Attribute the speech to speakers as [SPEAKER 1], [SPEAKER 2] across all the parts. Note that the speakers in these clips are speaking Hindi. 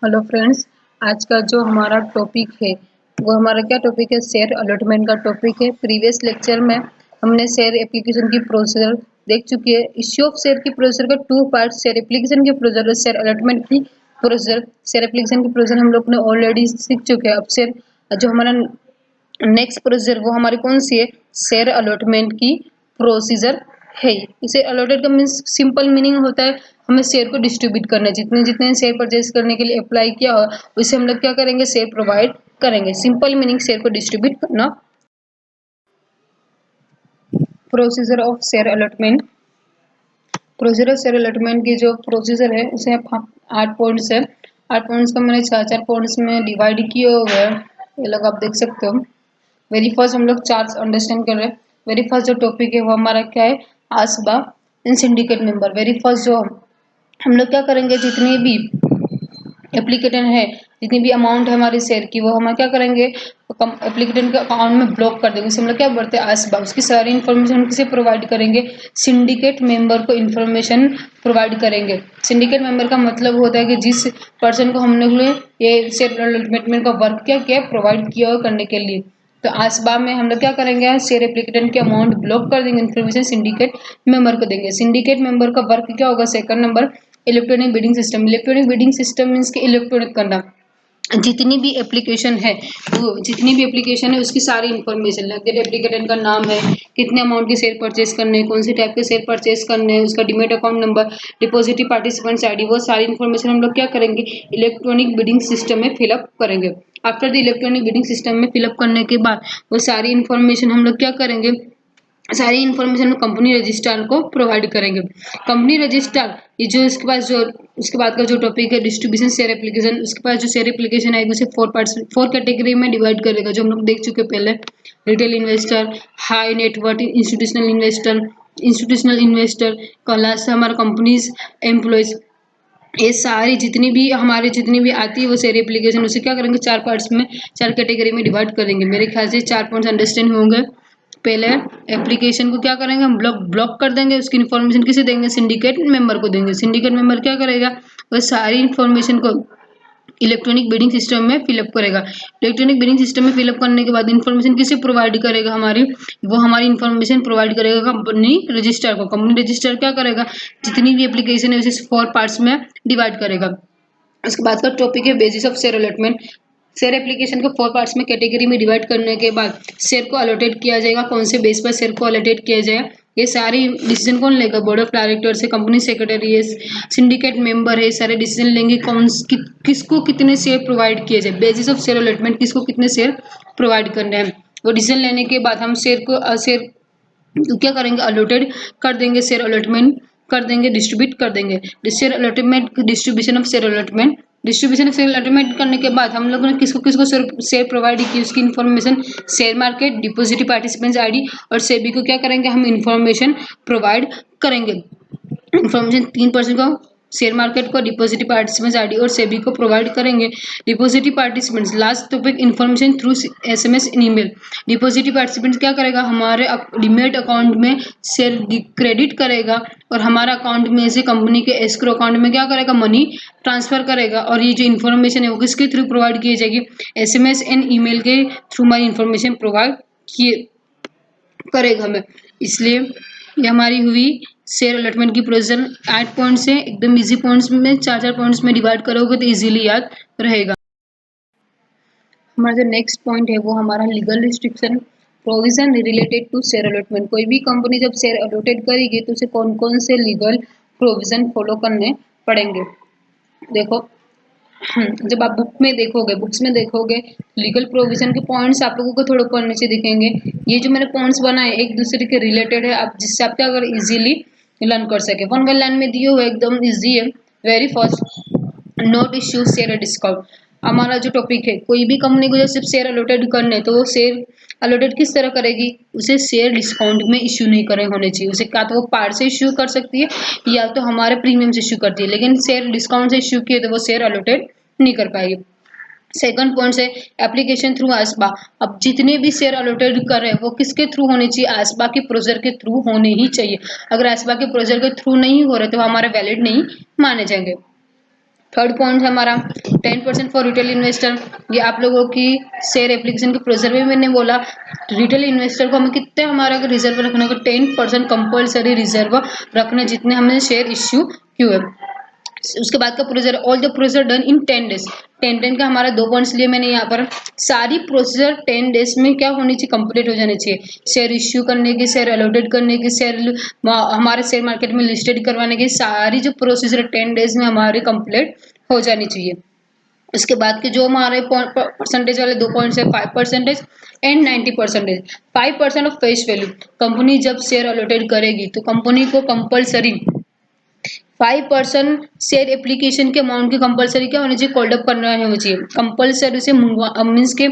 [SPEAKER 1] हेलो फ्रेंड्स, आज का जो हमारा टॉपिक है वो हमारा क्या टॉपिक है, शेयर अलॉटमेंट का टॉपिक है। प्रीवियस लेक्चर में हमने शेयर एप्लीकेशन की प्रोसीजर देख चुकी है। इश्यू ऑफ शेयर की प्रोसीजर का टू पार्ट, शेयर एप्लीकेशन की प्रोसीजर और शेयर अलॉटमेंट की प्रोसीजर। शेयर एप्लीकेशन की प्रोसीजर हम लोग ने ऑलरेडी सीख चुके हैं। अब शेयर जो हमारा नेक्स्ट प्रोसीजर वो हमारी कौन सी है, शेयर अलॉटमेंट की प्रोसीजर है। इसे अलॉटेड का मीन्स सिंपल मीनिंग होता है हमें शेयर को डिस्ट्रीब्यूट करना है। जितने जितने शेयर परचेज करने के लिए अप्लाई किया हो उसे हम लोग क्या करेंगे, शेयर प्रोवाइड करेंगे। सिंपल मीनिंग शेयर को डिस्ट्रीब्यूट करना। Procedure of share allotment. Procedure of share allotment की जो प्रोसीजर है उसे 8 पॉइंट्स है। 8 पॉइंट्स को मैंने 4-4 पॉइंट्स में डिवाइड किए हुए हैं, ये लोग आप देख सकते हो। वेरी फर्स्ट हम लोग चार्ट अंडरस्टैंड कर रहे हैं। वेरी फर्स्ट जो टॉपिक है वो हमारा क्या है, आसबा इन सिंडिकेट मेंबर। वेरी फर्स्ट जो हम लोग क्या करेंगे, जितनी भी एप्लीकेटेंट है, जितनी भी अमाउंट है हमारी शेयर की, वो हम क्या करेंगे, एप्लीकेटेंट के अकाउंट में ब्लॉक कर देंगे। उसे हम लोग क्या बोलते हैं, आसबा। उसकी सारी इन्फॉर्मेशन हम किसे प्रोवाइड करेंगे, सिंडिकेट मेंबर को इन्फॉर्मेशन प्रोवाइड करेंगे। सिंडिकेट मेंबर का मतलब होता है कि जिस पर्सन को हमने ये शेयर अलॉटमेंट का वर्क क्या किया, प्रोवाइड किया हो करने के लिए। तो आसबा में हम लोग क्या करेंगे, शेयर एप्लीकेटेंट के अमाउंट ब्लॉक कर देंगे, इन्फॉर्मेशन सिंडिकेट मेंबर को देंगे। सिंडिकेट मेंबर का वर्क क्या होगा, second number, electronic bidding system. Electronic bidding system means के इलेक्ट्रॉनिक करना। जितनी भी एप्लीकेशन है वो जितनी भी एप्लीकेशन है उसकी सारी इन्फॉर्मेशन, लाइक एप्लीकेशन का नाम है, कितने अमाउंट के शेयर परचेज करने हैं, कौन से टाइप के शेयर परचेज करने हैं, उसका demat account number, depository participants ID, वो सारी इन्फॉर्मेशन हम लोग क्या करेंगे, इलेक्ट्रॉनिक बिडिंग सिस्टम में फिलअप करेंगे। After the electronic bidding system में फिलअप करने के बाद वो सारी इन्फॉर्मेशन हम लोग क्या करेंगे, सारी इन्फॉर्मेशन कंपनी रजिस्ट्रार को प्रोवाइड करेंगे। कंपनी रजिस्ट्रार ये जो इसके पास जो उसके बाद का जो टॉपिक है डिस्ट्रीब्यूशन शेयर एप्लीकेशन, उसके पास जो शेयर एप्लीकेशन आएगी उसे 4 कैटेगरी में डिवाइड करेगा, जो हम लोग देख चुके पहले। Retail investor, high net worth institutional investor, institutional investor, last हमारा कंपनीज एम्प्लॉयज। ये सारी जितनी भी आती है वो शेयर एप्लीकेशन, उसे क्या करेंगे, 4 पार्ट्स में, 4 कैटेगरी में डिवाइड करेंगे। मेरे ख्याल से 4 पॉइंट्स अंडरस्टैंड होंगे। पहले एप्लीकेशन को क्या करेंगे, हम ब्लॉक कर देंगे। उसकी इन्फॉर्मेशन किसे देंगे, सिंडिकेट मेंबर को देंगे। सिंडिकेट मेंबर क्या करेगा, वह सारी इन्फॉर्मेशन को इलेक्ट्रॉनिक बिडिंग सिस्टम में फिलअप करेगा। इलेक्ट्रॉनिक बिडिंग सिस्टम में फिलअप करने के बाद इन्फॉर्मेशन किसे प्रोवाइड करेगा, वो हमारी इन्फॉर्मेशन प्रोवाइड करेगा कंपनी रजिस्ट्रार को। कंपनी रजिस्ट्रार क्या करेगा, जितनी भी एप्लीकेशन है उसे 4 पार्ट्स में डिवाइड करेगा। उसके बाद का टॉपिक है basis of share allotment. Share application को 4 पार्ट्स में कैटेगरी में डिवाइड करने के बाद शेयर को अलॉटेट किया जाएगा। कौन से बेस पर शेयर को अलॉटेट किया जाए, ये सारी डिसीजन कौन लेगा, बोर्ड ऑफ डायरेक्टर्स है, कंपनी सेक्रेटरी है, सिंडिकेट मेंबर है, सारे डिसीजन लेंगे किसको कितने शेयर प्रोवाइड किए जाए। बेसिस ऑफ शेयर अलॉटमेंट, किसको कितने शेयर प्रोवाइड करने हैं, वो डिसीजन लेने के बाद हम शेयर क्या करेंगे, अलॉटेड कर देंगे, शेयर अलॉटमेंट कर देंगे, डिस्ट्रीब्यूट कर देंगे। Share allotment, distribution of share allotment. Distribution of share allotment करने के बाद हम लोगों ने किसको किसको शेयर प्रोवाइड की, उसकी information share market, depository participants ID और सेबी को क्या करेंगे, हम इन्फॉर्मेशन प्रोवाइड करेंगे। इन्फॉर्मेशन 3% को शेयर मार्केट को, डिपॉजिटरी पार्टिसिपेंट्स आईडी और सेबी को प्रोवाइड करेंगे। Depository participants, last topic, information through SMS in email. Depository participants क्या करेगा, हमारे डीमेट अकाउंट में शेयर क्रेडिट करेगा और हमारा अकाउंट में से कंपनी के एस्क्रो अकाउंट में क्या करेगा, मनी ट्रांसफर करेगा। और ये जो इन्फॉर्मेशन है वो किसके थ्रू प्रोवाइड की जाएगी, एसएमएस एंड ईमेल के थ्रू हमारी इन्फॉर्मेशन प्रोवाइड किए करेगा हमें। इसलिए ये हमारी हुई शेयर अलॉटमेंट की प्रोसीजर। 8 पॉइंट्स है, एकदम इजी पॉइंट्स में 4-4 पॉइंट्स में डिवाइड करोगे तो इजीली याद रहेगा। हमारा जो नेक्स्ट पॉइंट है वो हमारा legal restriction provision related to share allotment. कोई भी कंपनी जब शेयर अलॉटेड करेगी तो उसे कौन कौन से लीगल प्रोविजन फॉलो करने पड़ेंगे। देखो, जब आप बुक्स में देखोगे लीगल प्रोविजन के पॉइंट्स आप लोगों को थोड़े ऊपर नीचे दिखेंगे। ये जो मैंने पॉइंट्स बनाए एक दूसरे के रिलेटेड है, आप जिससे आप क्या अगर इजीली लर्न कर सके। 1 लाइन में दिए हुए एकदम इजी है। Very first, note issue share discount. हमारा जो टॉपिक है, कोई भी कंपनी को जब शेयर अलॉटेड करने तो वो शेयर अलॉटेड किस तरह करेगी, उसे शेयर डिस्काउंट में इश्यू नहीं करे होने चाहिए। उसे क्या तो वो पार्ट से इश्यू कर सकती है या तो हमारे प्रीमियम से इश्यू करती है, लेकिन शेयर डिस्काउंट से इश्यू किए तो वो शेयर अलॉटेड नहीं कर पाएगी। सेकंड पॉइंट है एप्लीकेशन थ्रू आसबा। अब जितने भी शेयर अलॉटेड कर रहे हैं वो किसके थ्रू होने चाहिए, आसबा के प्रोसीजर के थ्रू होने ही चाहिए। अगर आसबा के प्रोसीजर के थ्रू नहीं हो रहे तो हमारे वैलिड नहीं माने जाएंगे। थर्ड पॉइंट है हमारा 10% फॉर रिटेल इन्वेस्टर। ये आप लोगों की शेयर एप्लीकेशन के प्रोसीजर में मैंने बोला, रिटेल इन्वेस्टर को हमें कितने हमारा रिजर्व रखना होगा, 10% कंपल्सरी रिजर्व रखना जितने हमने शेयर इश्यू किए है। उसके बाद का procedure, all the procedure done in 10 days. 10 का हमारा 2 पॉइंट्स लिए मैंने यहाँ पर, सारी प्रोसीजर 10 डेज में क्या होनी चाहिए, कंप्लीट हो जानी चाहिए। शेयर इश्यू करने की, शेयर अलॉटेड करने की, शेयर हमारे शेयर मार्केट में लिस्टेड करवाने की, सारी जो प्रोसीजर 10 डेज में हमारी कंप्लीट हो जानी चाहिए। उसके बाद के जो हमारे परसेंटेज वाले 2 पॉइंट्स है, 5% and 90%। 5% of face value, company जब शेयर अलॉटेड करेगी तो कंपनी को कंपल्सरी 5% शेयर एप्लीकेशन के अमाउंट की कंपलसरी क्या होनी चाहिए, कॉल्ड अप करना होना चाहिए। कंपलसरी से मीन्स के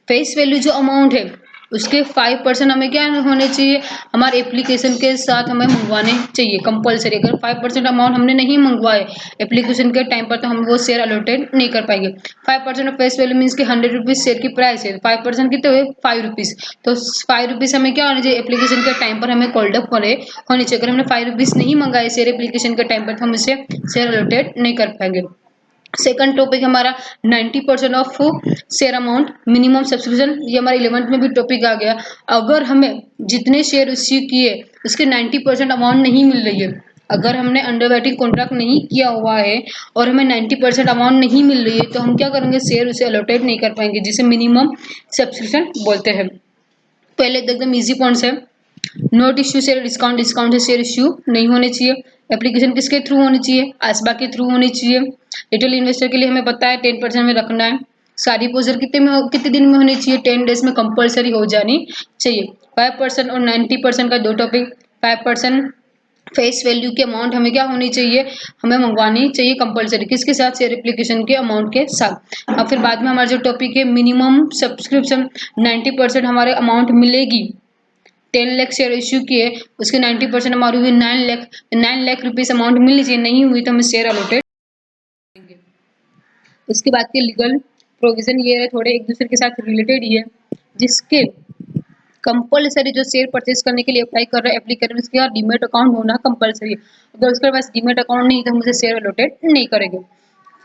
[SPEAKER 1] फेस वैल्यू जो अमाउंट है उसके 5% हमें क्या होने चाहिए, हमारे एप्लीकेशन के साथ हमें मंगवाने चाहिए कंपलसरी। अगर 5% अमाउंट हमने नहीं मंगवाए एप्लीकेशन के टाइम पर तो हम वो शेयर अलॉटेड नहीं कर पाएंगे। 5% ऑफ फेस वैल्यू मीन्स कि 100 रुपीज शेयर की प्राइस है, 5% कितने हुए 5 रुपीज, तो 5 रुपीज हमें क्या होना चाहिए, एप्लीकेशन के टाइम पर हमें कॉल्ड अप होने चाहिए। अगर हमने 5 रुपीज नहीं मंगाए शेयर एप्लीकेशन के टाइम पर तो हम इसे शेयर अलॉटेड नहीं कर पाएंगे। सेकंड टॉपिक हमारा 90% of share amount minimum subscription, ये हमारे 11th में भी टॉपिक आ गया। अगर हमें जितने शेयर इश्यू किए उसके 90% अमाउंट नहीं मिल रही है, अगर हमने अंडरराइटिंग कॉन्ट्रैक्ट नहीं किया हुआ है और हमें 90% अमाउंट नहीं मिल रही है तो हम क्या करेंगे, शेयर उसे अलॉटेड नहीं कर पाएंगे, जिसे मिनिमम सब्सक्रिप्शन बोलते हैं। पहले एकदम इजी पॉइंट्स है, note issue share discount, discount से शेयर इश्यू नहीं होने चाहिए। एप्लीकेशन किसके थ्रू होनी चाहिए, आसबा के थ्रू होनी चाहिए। रिटेल इन्वेस्टर के लिए हमें पता है 10% में रखना है। सारी पोजर कितने दिन में होनी चाहिए, 10 डेज में कंपलसरी हो जानी चाहिए। 5% और 90% का 2 टॉपिक। 5% फेस वैल्यू की अमाउंट हमें क्या होनी चाहिए, हमें मंगवानी चाहिए कंपलसरी, किसके साथ, शेयर एप्लीकेशन के अमाउंट के साथ। अब फिर बाद में हमारा जो टॉपिक है मिनिमम सब्सक्रिप्शन, 90% हमारे अमाउंट मिलेगी। 10 लाख शेयर इश्यू किए उसके 90% हमारी हुई 9 लाख रुपीज अमाउंट मिलनी चाहिए, नहीं हुई तो हमें शेयर अलॉटेड करेंगे। उसके बाद के लीगल प्रोविजन ये है, थोड़े एक दूसरे के साथ रिलेटेड ही है, जिसके कंपलसरी जो शेयर परचेज करने के लिए अप्लाई कर रहा है एप्लीकेशन, उसके डीमेट अकाउंट होना कंपलसरी है। अगर उसके पास डीमेट अकाउंट नहीं तो हम उसे शेयर अलॉटेड नहीं करेंगे।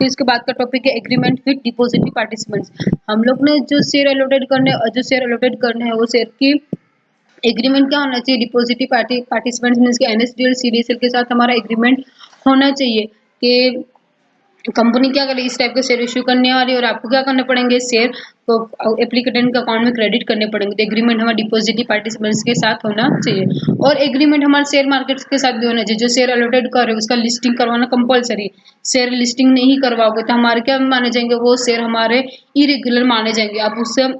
[SPEAKER 1] फिर उसके बाद का टॉपिक है एग्रीमेंट विद डिपॉजिटरी पार्टिसिपेंट्स। हम लोग ने जो शेयर अलॉटेड करने हैं वो शेयर की एग्रीमेंट क्या होना चाहिए, डिपॉजिटरी पार्टिसिपेंट्स मींस के एनएसडीएल सीडीएसएल के साथ हमारा एग्रीमेंट होना चाहिए कि कंपनी क्या करे, इस टाइप के शेयर इश्यू करने वाली और आपको क्या करने पड़ेंगे, शेयर तो एप्लीकेंट के अकाउंट में क्रेडिट करने पड़ेंगे। तो एग्रीमेंट हमारे डिपॉजिटरी पार्टिसिपेंट्स के साथ होना चाहिए। और एग्रीमेंट हमारे शेयर मार्केट्स के साथ भी होना चाहिए। जो शेयर अलॉटेड कर रहे हैं उसका लिस्टिंग करवाना कंपलसरी। शेयर लिस्टिंग नहीं करवाओगे तो हमारे क्या माने जाएंगे, वो शेयर हमारे इरेगुलर माने जाएंगे। आप उससे,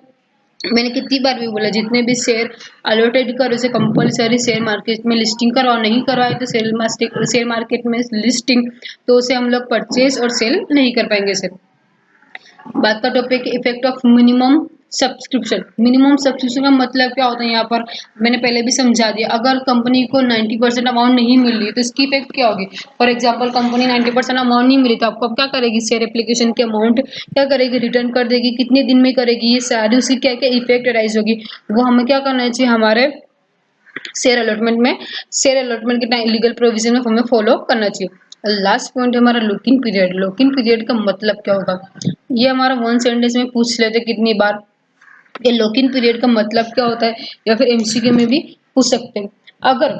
[SPEAKER 1] मैंने कितनी बार भी बोला, जितने भी शेयर अलॉटेड कर उसे कंपलसरी शेयर मार्केट में लिस्टिंग करवाओ, नहीं करवाए तो शेयर मार्केट में लिस्टिंग तो उसे हम लोग परचेज और सेल नहीं कर पाएंगे। सर बात का topic effect of minimum subscription. Minimum subscription का मतलब क्या होता है, यहाँ पर मैंने पहले भी समझा दिया। अगर कंपनी को 90% अमाउंट नहीं मिल रही तो इसकी इफेक्ट क्या होगी। फॉर एग्जांपल कंपनी 90% अमाउंट नहीं मिली तो आपको अब क्या करेगी, शेयर एप्लीकेशन के अमाउंट क्या करेगी, रिटर्न कर देगी। कितने दिन में करेगी, ये सारी उसकी क्या क्या इफेक्ट राइज होगी, वो हमें क्या करना चाहिए, हमारे शेयर अलॉटमेंट के टाइम लीगल प्रोविजन में हमें फॉलो करना चाहिए। लास्ट पॉइंट है हमारा लॉकिंग पीरियड। लॉकिंग पीरियड का मतलब क्या होगा, ये हमारा 1 सेंटेंस में पूछ लेते कितनी बार, ये लॉकिंग पीरियड का मतलब क्या होता है, या फिर एमसीक्यू में भी पूछ सकते हैं। अगर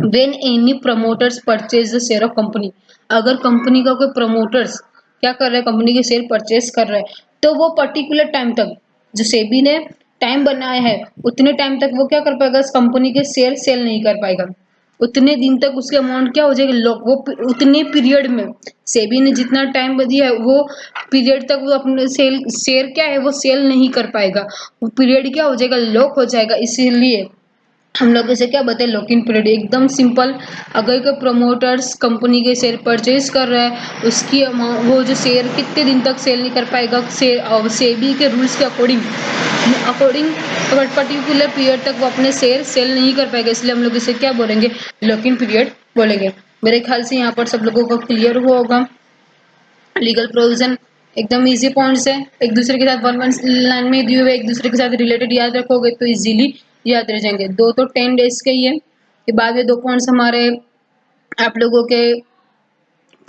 [SPEAKER 1] when any promoters purchase the share of company, अगर कंपनी का कोई प्रमोटर्स क्या कर रहा है, कंपनी के शेयर परचेज कर रहा है, तो वो पर्टिकुलर टाइम तक जो सेबी ने टाइम बनाया है उतने टाइम तक वो क्या कर पाएगा, उस कंपनी के शेयर सेल नहीं कर पाएगा। उतने दिन तक उसके अमाउंट क्या हो जाएगा, वो उतने पीरियड में सेबी ने जितना टाइम दिया है वो पीरियड तक वो अपने शेयर क्या है वो सेल नहीं कर पाएगा। वो पीरियड क्या हो जाएगा, लॉक हो जाएगा। इसीलिए हम लोग इसे क्या बताए, लॉकिंग पीरियड। एकदम सिंपल, अगर कोई प्रमोटर्स कंपनी के शेयर परचेज कर रहा है उसकी वो जो शेयर कितने दिन तक सेल नहीं कर पाएगा, सेबी के रूल्स के अकॉर्डिंग पर्टिकुलर पीरियड तक वो अपने शेयर सेल नहीं कर पाएगा। इसलिए हम लोग इसे क्या बोलेंगे, लॉकिंग पीरियड बोलेंगे। मेरे ख्याल से यहाँ पर सब लोगों को क्लियर हुआ होगा। लीगल प्रोविजन एकदम इजी पॉइंट्स है, एक दूसरे के साथ वन लाइन में दिए हुए एक दूसरे के साथ रिलेटेड याद रखोगे तो इजीली याद रह जाएंगे। 2 तो 10 डेज के ही है। के बाद में 2 पॉइंट्स हमारे आप लोगों के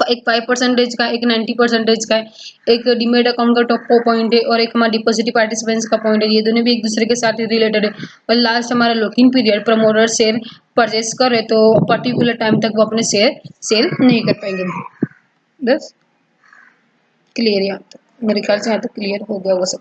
[SPEAKER 1] एक 5% का, एक 90% का है, एक डीमेट अकाउंट का टॉप पॉइंट है और एक हमारा डिपॉजिट पार्टिसिपेंट्स का पॉइंट है। ये दोनों भी एक दूसरे के साथ रिलेटेड है। और लास्ट हमारा locking period, promoter share purchase करे तो पर्टिकुलर टाइम तक वो अपने शेयर सेल नहीं कर पाएंगे। बस क्लियर, यहाँ तक मेरे ख्याल से यहाँ तक क्लियर हो गया होगा सब।